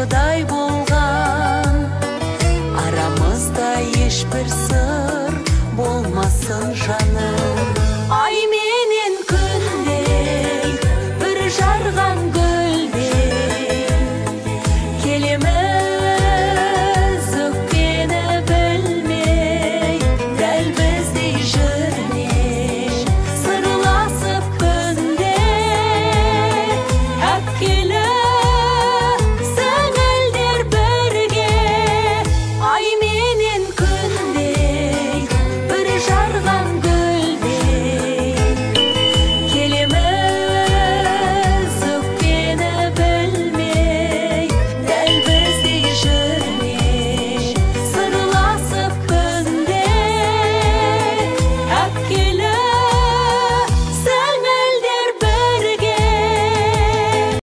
Құдай болған, арамызда ешбір сыр болмасын жаным. Ай менен күндей бір жарған гүлдей келемін